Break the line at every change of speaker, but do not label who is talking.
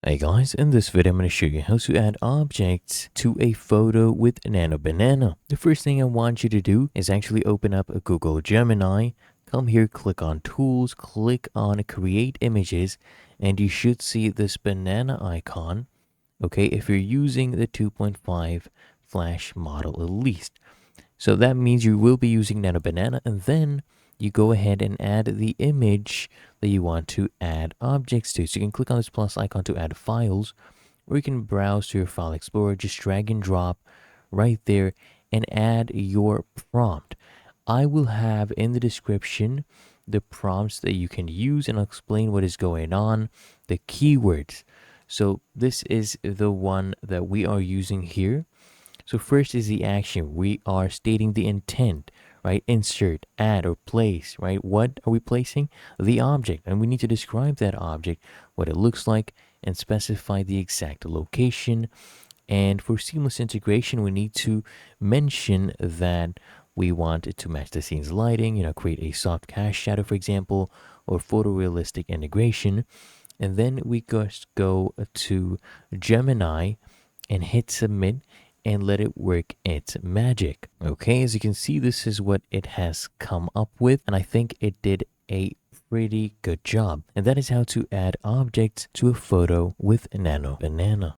Hey guys, in this video I'm going to show you how to add objects to a photo with Nano Banana. The first thing I want you to do is actually open up a Google Gemini, come here, click on Tools, click on Create Images, and you should see this banana icon, okay, if you're using the 2.5 Flash model at least. So that means you will be using Nano Banana, and then you go ahead and add the image that you want to add objects to. So you can click on this plus icon to add files, or you can browse to your file explorer, just drag and drop right there and add your prompt. I will have in the description the prompts that you can use, and I'll explain what is going on, the keywords. So this is the one that we are using here. So first is the action. We are stating the intent, right? Insert, add, or place, right? What are we placing? The object. And we need to describe that object, what it looks like, and specify the exact location. And for seamless integration, we need to mention that we want it to match the scene's lighting, create a soft cast shadow, for example, or photorealistic integration. And then we just go to Gemini and hit submit and let it work its magic. Okay, as you can see, this is what it has come up with, and I think it did a pretty good job. And that is how to add objects to a photo with Nano Banana.